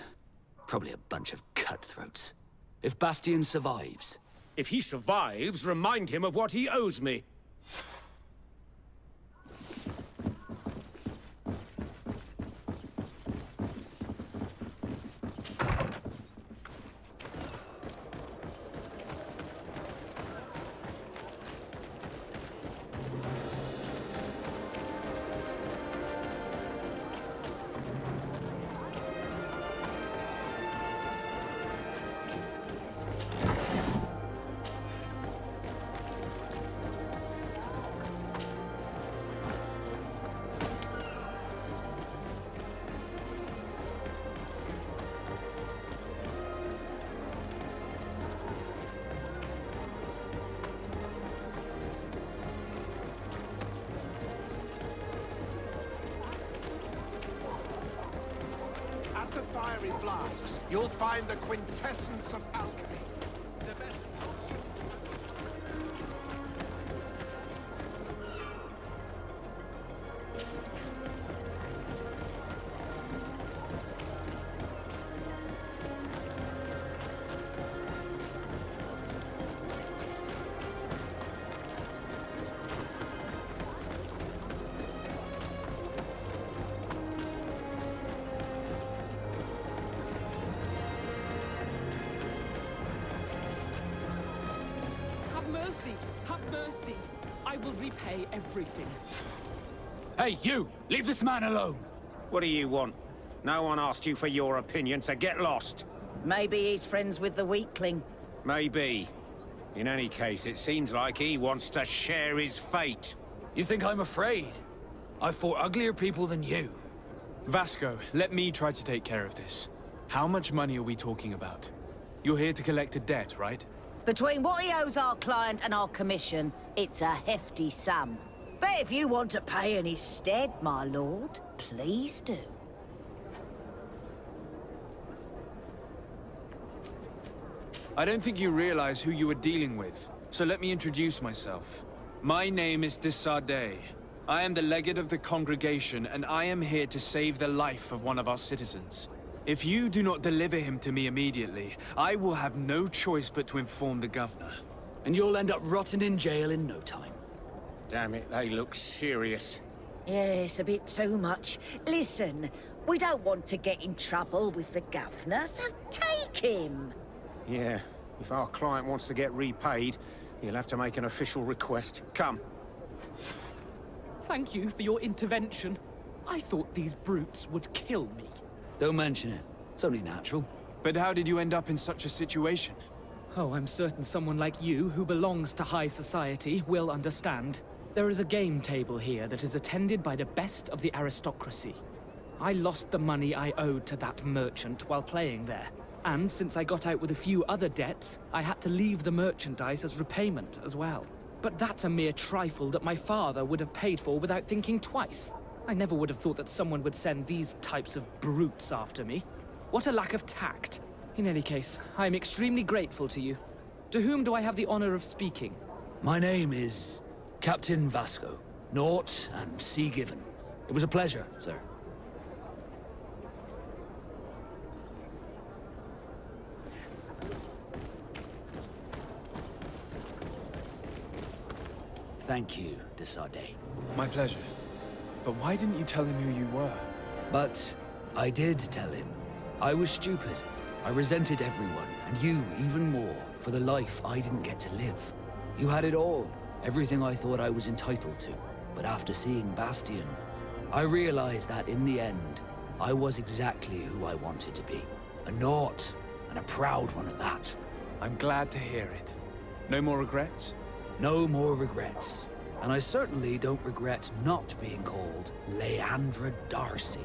Probably a bunch of cutthroats. If Bastian survives... If he survives, remind him of what he owes me. At the fiery flasks, you'll find the quintessence of alchemy. The best potions. mercy! Have mercy! I will repay everything. Hey, you! Leave this man alone! What do you want? No one asked you for your opinion, so get lost. Maybe he's friends with the weakling. Maybe. In any case, it seems like he wants to share his fate. You think I'm afraid? I've fought uglier people than you. Vasco, let me try to take care of this. How much money are we talking about? You're here to collect a debt, right? Between what he owes our client and our commission, it's a hefty sum. But if you want to pay in his stead, my lord, please do. I don't think you realize who you are dealing with, so let me introduce myself. My name is de Sardet. I am the legate of the congregation, and I am here to save the life of one of our citizens. If you do not deliver him to me immediately, I will have no choice but to inform the governor. And you'll end up rotting in jail in no time. Damn it, they look serious. Yes, a bit too much. Listen, we don't want to get in trouble with the governor, so take him. Yeah, if our client wants to get repaid, he'll have to make an official request. Come. Thank you for your intervention. I thought these brutes would kill me. Don't mention it. It's only natural. But how did you end up in such a situation? Oh, I'm certain someone like you, who belongs to high society, will understand. There is a game table here that is attended by the best of the aristocracy. I lost the money I owed to that merchant while playing there. And since I got out with a few other debts, I had to leave the merchandise as repayment as well. But that's a mere trifle that my father would have paid for without thinking twice. I never would have thought that someone would send these types of brutes after me. What a lack of tact. In any case, I am extremely grateful to you. To whom do I have the honor of speaking? My name is Captain Vasco. Naught and sea given. It was a pleasure, sir. Thank you, de Sardet. My pleasure. But why didn't you tell him who you were? But I did tell him. I was stupid. I resented everyone, and you even more, for the life I didn't get to live. You had it all, everything I thought I was entitled to. But after seeing Bastion, I realized that in the end, I was exactly who I wanted to be. A naught, and a proud one at that. I'm glad to hear it. No more regrets? No more regrets. And I certainly don't regret not being called Leandra Darcy.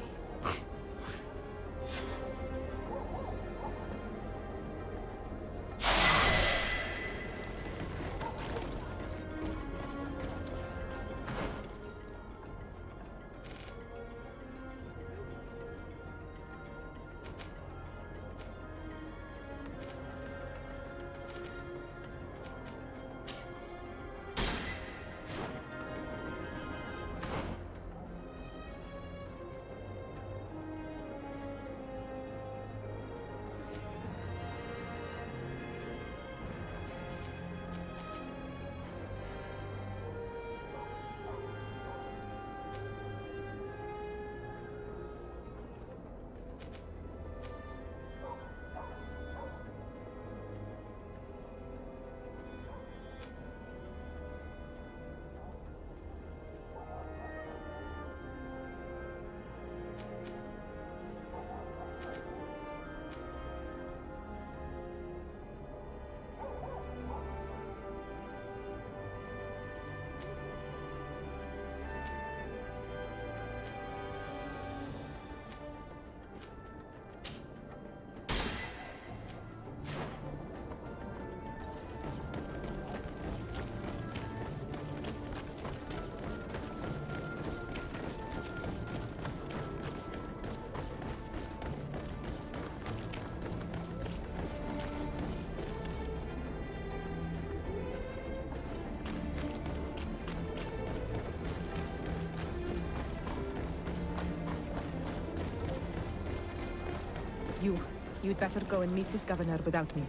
You'd better go and meet this governor without me.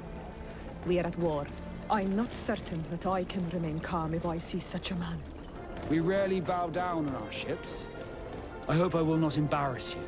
We are at war. I'm not certain that I can remain calm if I see such a man. We rarely bow down on our ships. I hope I will not embarrass you.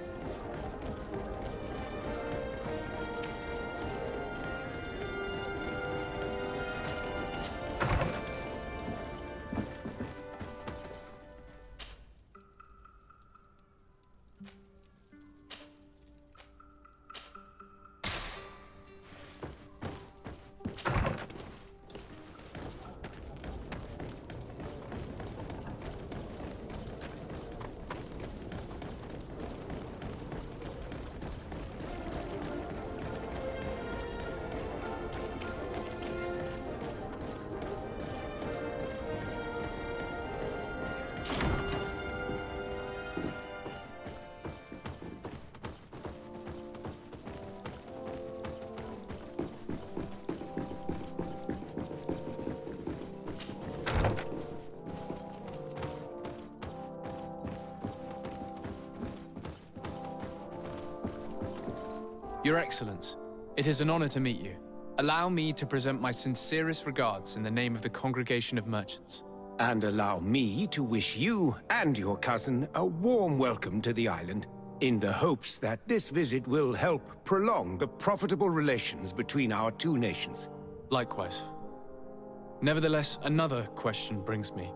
Your Excellence, it is an honor to meet you. Allow me to present my sincerest regards in the name of the Congregation of Merchants. And allow me to wish you and your cousin a warm welcome to the island, in the hopes that this visit will help prolong the profitable relations between our two nations. Likewise. Nevertheless, another question brings me.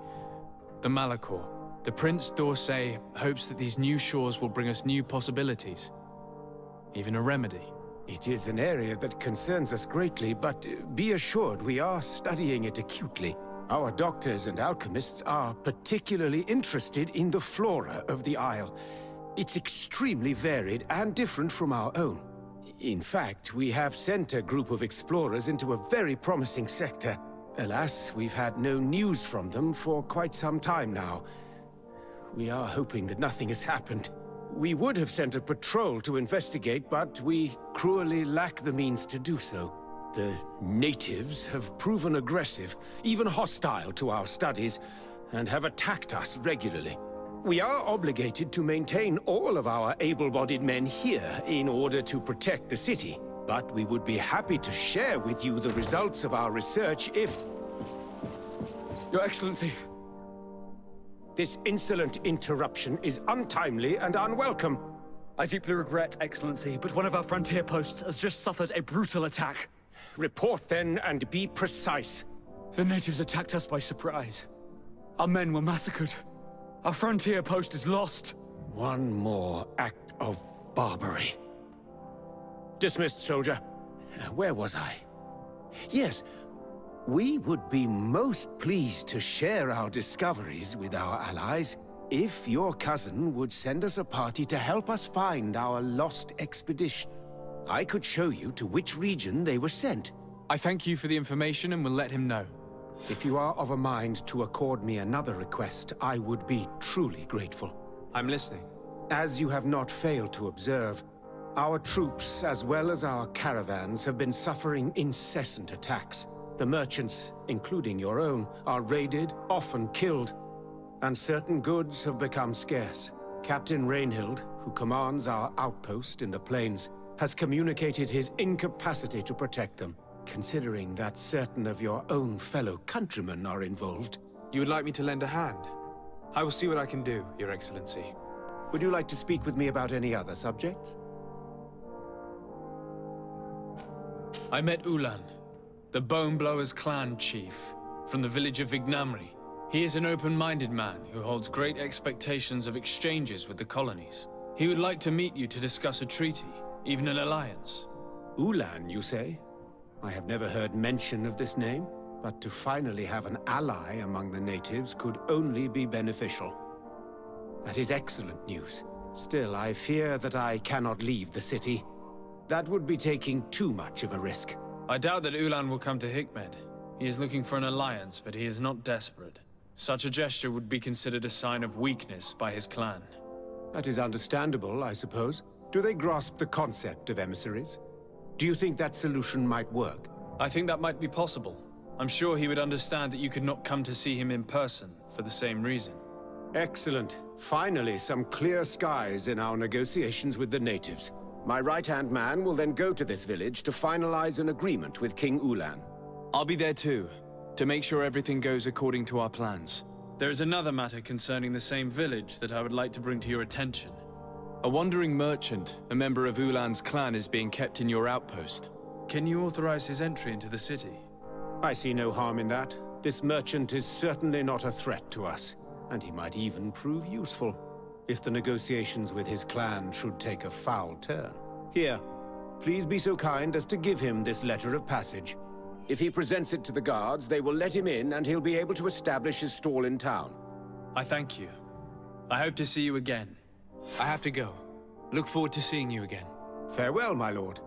The Malachor. The Prince d'Orsay hopes that these new shores will bring us new possibilities. Even a remedy. It is an area that concerns us greatly, but be assured we are studying it acutely. Our doctors and alchemists are particularly interested in the flora of the Isle. It's extremely varied and different from our own. In fact, we have sent a group of explorers into a very promising sector. Alas, we've had no news from them for quite some time now. We are hoping that nothing has happened. We would have sent a patrol to investigate, but we cruelly lack the means to do so. The natives have proven aggressive, even hostile to our studies, and have attacked us regularly. We are obligated to maintain all of our able-bodied men here in order to protect the city, but we would be happy to share with you the results of our research if... Your Excellency. This insolent interruption is untimely and unwelcome. I deeply regret, Excellency, but one of our frontier posts has just suffered a brutal attack. Report then, and be precise. The natives attacked us by surprise. Our men were massacred. Our frontier post is lost. One more act of barbary. Dismissed, soldier. Where was I? Yes, we would be most pleased to share our discoveries with our allies if your cousin would send us a party to help us find our lost expedition. I could show you to which region they were sent. I thank you for the information and will let him know. If you are of a mind to accord me another request, I would be truly grateful. I'm listening. As you have not failed to observe, our troops, as well as our caravans, have been suffering incessant attacks. The merchants, including your own, are raided, often killed, and certain goods have become scarce. Captain Rainhild, who commands our outpost in the plains, has communicated his incapacity to protect them, considering that certain of your own fellow countrymen are involved. You would like me to lend a hand? I will see what I can do, Your Excellency. Would you like to speak with me about any other subjects? I met Ulan, the Bone Blowers clan chief, from the village of Vignamri. He is an open-minded man who holds great expectations of exchanges with the colonies. He would like to meet you to discuss a treaty, even an alliance. Ulan, you say? I have never heard mention of this name, but to finally have an ally among the natives could only be beneficial. That is excellent news. Still, I fear that I cannot leave the city. That would be taking too much of a risk. I doubt that Ulan will come to Hikmet. He is looking for an alliance, but he is not desperate. Such a gesture would be considered a sign of weakness by his clan. That is understandable, I suppose. Do they grasp the concept of emissaries? Do you think that solution might work? I think that might be possible. I'm sure he would understand that you could not come to see him in person for the same reason. Excellent. Finally, some clear skies in our negotiations with the natives. My right-hand man will then go to this village to finalize an agreement with King Ulan. I'll be there too, to make sure everything goes according to our plans. There is another matter concerning the same village that I would like to bring to your attention. A wandering merchant, a member of Ulan's clan, is being kept in your outpost. Can you authorize his entry into the city? I see no harm in that. This merchant is certainly not a threat to us, and he might even prove useful, if the negotiations with his clan should take a foul turn. Here, please be so kind as to give him this letter of passage. If he presents it to the guards, they will let him in, and he'll be able to establish his stall in town. I thank you. I hope to see you again. I have to go. Look forward to seeing you again. Farewell, my lord.